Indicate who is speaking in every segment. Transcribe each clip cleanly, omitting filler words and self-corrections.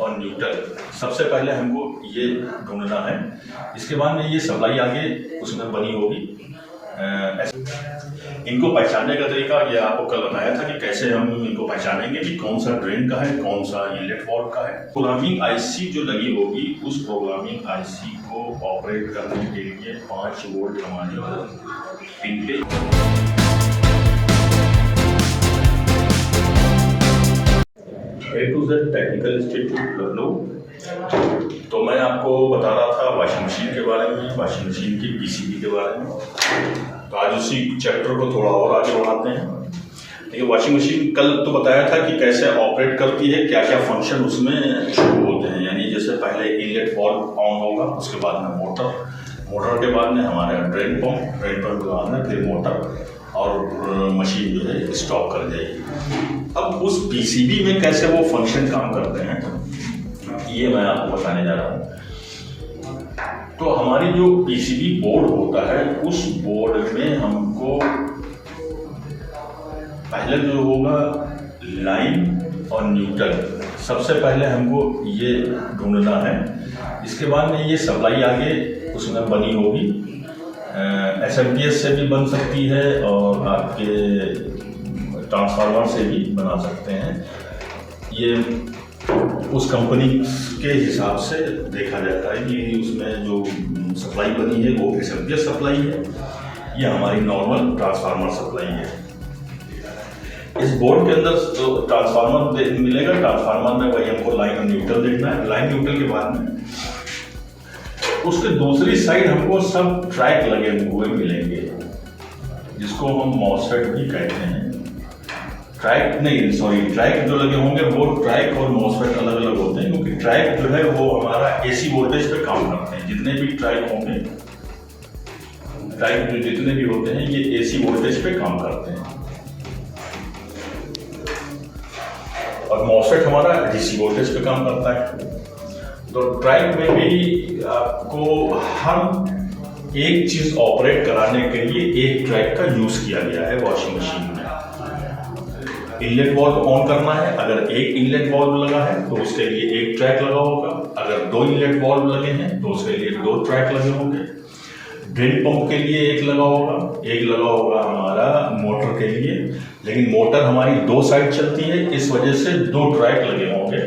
Speaker 1: और न्यूट्रल। सबसे पहले हमको ये ढूंढना है, इसके बाद में ये सप्लाई आगे उसमें बनी होगी। इनको पहचानने का तरीका ये आपको कल बताया था कि कैसे हम इनको पहचानेंगे कि कौन सा ड्रेन का है, कौन सा इनलेट वाल्व का है। प्रोग्रामिंग आईसी जो लगी होगी, उस प्रोग्रामिंग आईसी को ऑपरेट करने के लिए 5 वोल्ट हमारे पिन पे A to Z technical institute Lucknow. तो मैं आपको बता रहा था वॉशिंग मशीन के बारे में, वॉशिंग मशीन की पीसीबी के बारे में। तो आज उसी चैप्टर को थोड़ा और आगे बढ़ाते हैं। देखिए, वॉशिंग मशीन कल तो बताया था कि कैसे ऑपरेट करती है, क्या क्या फंक्शन उसमें शुरू होते हैं। यानी जैसे पहले इनलेट वाल्व ऑन होगा, उसके बाद में मोटर के बाद में हमारे ड्रेन पंप के बाद में फिर मोटर, और मशीन जो है स्टॉप कर जाएगी। अब उस पीसीबी में कैसे वो फंक्शन काम करते हैं, ये मैं आपको बताने जा रहा हूँ। तो हमारी जो पीसीबी बोर्ड होता है, उस बोर्ड में हमको पहले जो होगा लाइन और न्यूट्रल। सबसे पहले हमको ये ढूंढना है, इसके बाद में ये सप्लाई आगे उसमें बनी होगी। एसएमपीएस से भी बन सकती है और आपके ट्रांसफार्मर से भी बना सकते हैं। ये उस कंपनी के हिसाब से देखा जाता है कि उसमें जो सप्लाई बनी है वो एसएमपीएस सप्लाई है, ये हमारी नॉर्मल ट्रांसफार्मर सप्लाई है। इस बोर्ड के अंदर जो ट्रांसफार्मर मिलेगा, ट्रांसफार्मर में वही हमको लाइन और न्यूट्रल देखना है। लाइन न्यूट्रल के बाद में उसके दूसरी साइड हमको सब ट्रैक लगे हुए मिलेंगे, जिसको हम मॉसफेट भी कहते हैं। ट्रैक जो लगे होंगे वो ट्रैक और मॉसफेट अलग अलग होते हैं, क्योंकि ट्रैक जो है वो हमारा एसी वोल्टेज पे काम करते हैं। जितने भी ट्रैक होंगे, ट्रैक जो जितने भी होते हैं ये एसी वोल्टेज पे काम करते हैं, और मॉसफेट हमारा डीसी वोल्टेज पे काम करता है। तो ट्रैक में भी आपको हर एक चीज ऑपरेट कराने के लिए एक ट्रैक का यूज किया गया है वॉशिंग मशीन में। इनलेट वाल्व ऑन करना है, अगर एक इनलेट वाल्व लगा है तो उसके लिए एक ट्रैक लगा होगा। अगर 2 इनलेट वाल्व लगे हैं तो उसके लिए 2 ट्रैक लगे होंगे। ड्रिल पंप के लिए एक लगा होगा हमारा मोटर के लिए। लेकिन मोटर हमारी 2 साइड चलती है, इस वजह से 2 ट्रैक लगे होंगे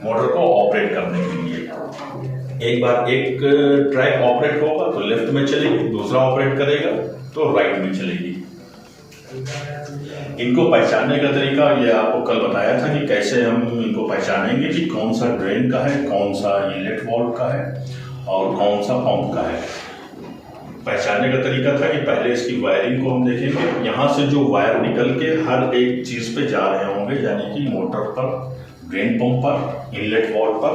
Speaker 1: मोटर को ऑपरेट करने के लिए। एक बार एक ट्रैक ऑपरेट होगा तो लेफ्ट में चलेगी, दूसरा ऑपरेट करेगा तो राइट में चलेगी। इनको पहचानने का तरीका ये आपको कल बताया था कि कैसे हम इनको पहचानेंगे कि कौन सा ड्रेन का है, कौन सा इनलेट वाल्व का है और कौन सा पंप का है। पहचानने का तरीका था कि पहले इसकी वायरिंग को हम देखेंगे। यहाँ से जो वायर निकल के हर एक चीज पे जा रहे होंगे, यानी कि मोटर पर, ड्रेन पंप पर, इनलेट वाल्व पर,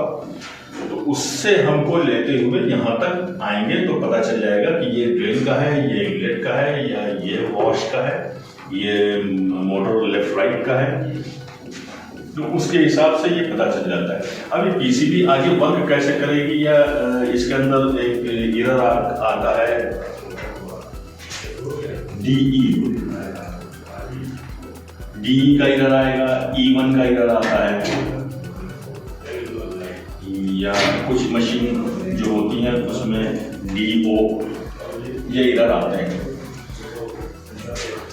Speaker 1: तो उससे हमको लेते हुए यहाँ तक आएंगे तो पता चल जाएगा कि ये ड्रेन का है, ये इनलेट का है, या ये वॉश का है, ये मोटर लेफ्ट राइट का है। तो उसके हिसाब से ये पता चल जाता है। अब ये पीसीबी आगे वर्क कैसे करेगी, या इसके अंदर एक एरर आता है डीई का एरर आएगा, E1 का एरर आता है, या कुछ मशीन जो होती हैं उसमें DO ये एरर आते हैं।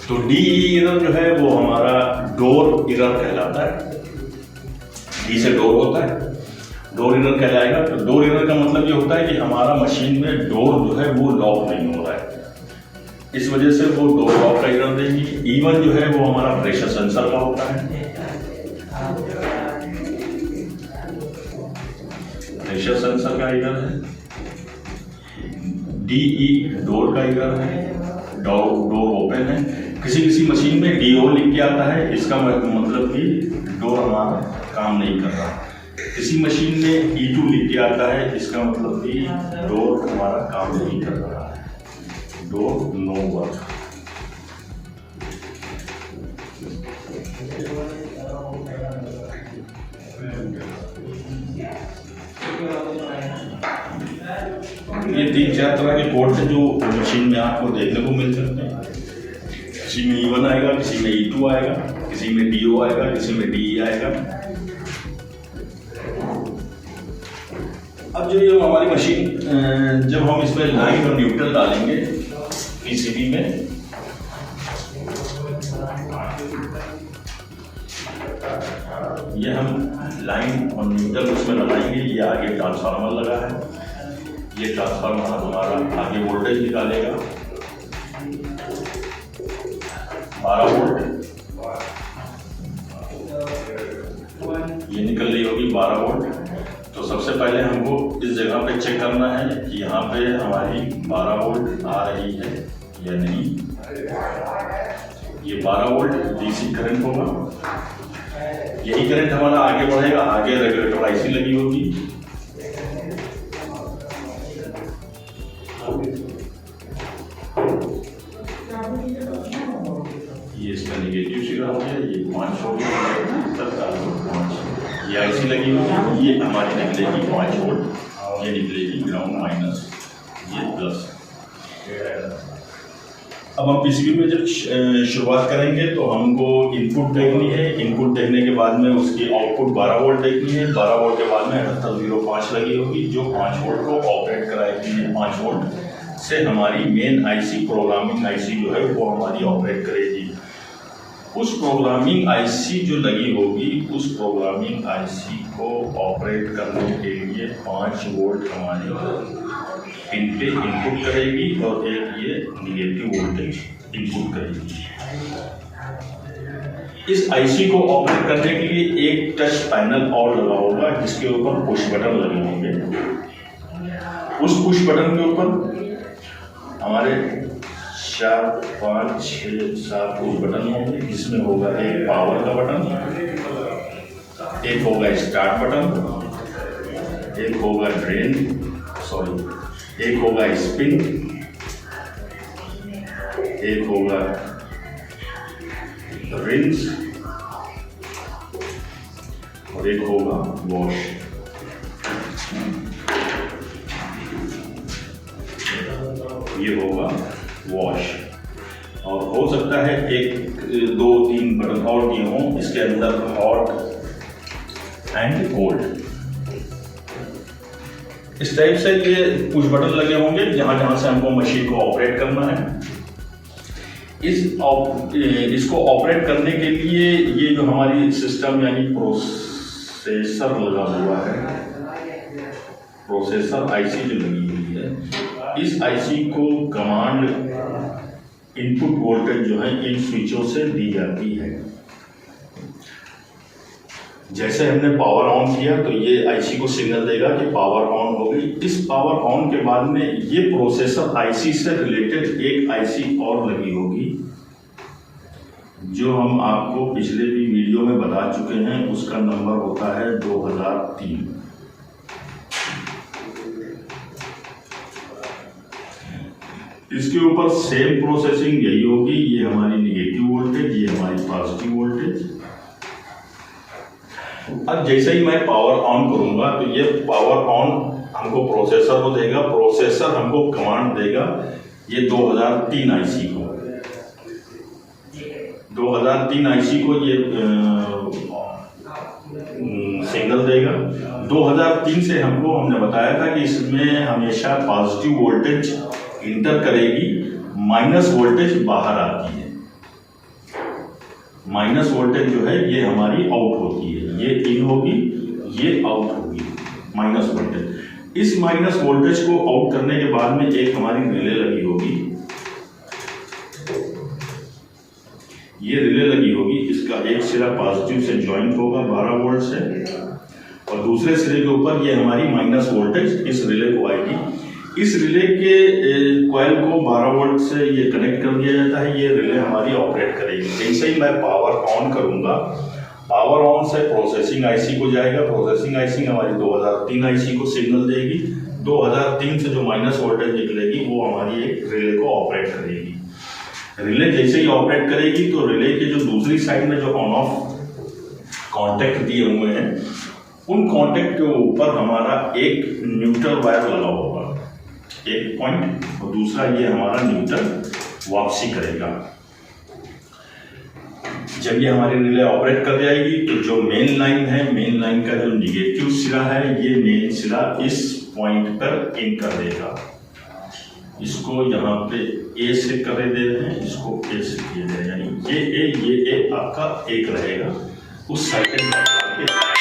Speaker 1: तो DE एरर जो है वो हमारा डोर एरर कहलाता है। डी से डोर होता है, डोर एरर कहलाएगा। तो डोर एरर का मतलब ये होता है कि हमारा मशीन में डोर जो है वो लॉक नहीं हो रहा है, इस वजह से वो डोर लॉक का एरर देंगी। E1 जो है वो हमारा प्रेशर सेंसर का होता है, प्रेशर सेंसर का एरर है। DE डोर का एरर है, डोर ओपन है। किसी मशीन में DO लिख के आता है, इसका मतलब कि डोर हमारा काम नहीं कर रहा। किसी मशीन में E2 लिख के आता है, इसका मतलब कि डोर हमारा काम नहीं कर रहा है, डोर नो वर्क। ये 3-4 तरह के कोड हैं जो मशीन में आपको देखने को मिल सकते हैं। किसी में E1 आएगा, किसी में E2 आएगा, किसी में DO आएगा, किसी में DE आएगा। अब जो ये हमारी मशीन जब हम इसमें लाइन और न्यूट्रल डालेंगे पीसीबी में, ये हम लाइन और न्यूट्रल उसमें लगाएंगे। ये आगे ट्रांसफार्मर लगा है, ये ट्रांसफार्मर हमारा आगे वोल्टेज निकालेगा 12 वोल्ट, ये निकल रही होगी 12 वोल्ट। तो सबसे पहले हमको इस जगह पे चेक करना है कि यहाँ पे हमारी 12 वोल्ट आ रही है या नहीं। ये 12 वोल्ट डीसी करंट होगा, यही करंट हमारा आगे बढ़ेगा। आगे रेगुलेटर आईसी लगी होगी, ये इसका नेगेटिव सिरा हो गया, ये 5 हो गया, 5 ये आईसी लगी होगी, ये हमारी निकलेगी 5 वोल्ट, ये निकलेगी ग्राउंड माइनस, ये प्लस। अब हम पीसीबी में जब शुरुआत करेंगे तो हमको इनपुट देखनी है। इनपुट देखने के बाद में उसकी आउटपुट 12 वोल्ट देखनी है। 12 वोल्ट के बाद में 7805 लगी होगी जो 5 वोल्ट को ऑपरेट कराएगी। 5 वोल्ट से हमारी मेन आईसी, प्रोग्रामिंग आईसी जो है वो हमारी ऑपरेट करेगी। उस प्रोग्रामिंग आईसी जो लगी होगी, उस प्रोग्रामिंग आईसी को ऑपरेट करने के लिए 5 वोल्ट हमारी पिन पे इनपुट करेगी और एक ये निगेटिव वोल्टेज इनपुट करेगी। इस आईसी को ऑपरेट करने के लिए एक टच पैनल और लगा होगा जिसके ऊपर पुश बटन लगे होंगे। उस पुश बटन के ऊपर हमारे 4, 5, 6, 7 पुश बटन होंगे, जिसमें होगा एक पावर का बटन, एक होगा स्टार्ट बटन, एक होगा एक होगा स्पिन, एक होगा रिंस और एक होगा वॉश। ये होगा वॉश। और हो सकता है 1, 2, 3 बटन और दिए हों इसके अंदर, हॉट एंड कोल्ड। इस टाइप से ये पुश बटन लगे होंगे जहां जहां से हमको मशीन को ऑपरेट करना है। इसको ऑपरेट करने के लिए ये जो हमारी सिस्टम यानी प्रोसेसर लगा हुआ है, प्रोसेसर आईसी जो लगी हुई है, इस आईसी को कमांड इनपुट वोल्टेज जो है इन स्विचों से दी जाती है। जैसे हमने पावर ऑन किया तो ये आईसी को सिग्नल देगा कि पावर ऑन हो गई। इस पावर ऑन के बाद में ये प्रोसेसर आईसी से रिलेटेड एक आईसी और लगी होगी जो हम आपको पिछले भी वीडियो में बता चुके हैं। उसका नंबर होता है 2003। इसके ऊपर सेम प्रोसेसिंग यही होगी। ये हमारी निगेटिव वोल्टेज, ये हमारी पॉजिटिव वोल्टेज। अब जैसे ही मैं पावर ऑन करूंगा तो ये पावर ऑन हमको प्रोसेसर को देगा, प्रोसेसर हमको कमांड देगा ये 2003 आईसी को, 2003 आईसी को ये सिग्नल देगा। 2003 से हमने बताया था कि इसमें हमेशा पॉजिटिव वोल्टेज इंटर करेगी, माइनस वोल्टेज बाहर आती है। माइनस वोल्टेज जो है ये हमारी आउट होती है, ये इन होगी, ये आउट होगी, माइनस वोल्टेज। इस माइनस वोल्टेज को आउट करने के बाद में एक हमारी रिले लगी होगी, ये रिले लगी होगी। इसका एक सिरा पॉजिटिव से ज्वाइंट होगा 12 वोल्ट से और दूसरे सिरे के ऊपर ये हमारी माइनस वोल्टेज इस रिले को आएगी। इस रिले के कॉइल को 12 वोल्ट से ये कनेक्ट कर दिया जाता है, ये रिले हमारी ऑपरेट करेगी। जैसे ही मैं पावर ऑन करूंगा, पावर ऑन से प्रोसेसिंग आईसी को जाएगा, प्रोसेसिंग आईसी हमारी 2003 आईसी को सिग्नल देगी। 2003 से जो माइनस वोल्टेज निकलेगी वो हमारी एक रिले को ऑपरेट करेगी। रिले जैसे ही ऑपरेट करेगी तो रिले के जो दूसरी साइड में जो ऑन ऑफ कॉन्टेक्ट दिए हुए हैं, उन कॉन्टेक्ट के ऊपर हमारा एक न्यूट्रल वायर लगा होगा, एक पॉइंट, और दूसरा ये हमारा न्यूट्रल वापसी करेगा। जब ये हमारी रिले ऑपरेट कर जाएगी तो जो मेन लाइन है, मेन लाइन का जो निगेटिव सिरा है, ये मेन सिरा इस पॉइंट पर इन कर देगा। इसको यहाँ पे ए से कर दे रहे हैं, इसको ए से किए दे रहे हैं, यानी ये ए आपका एक रहेगा। उस सर्किट में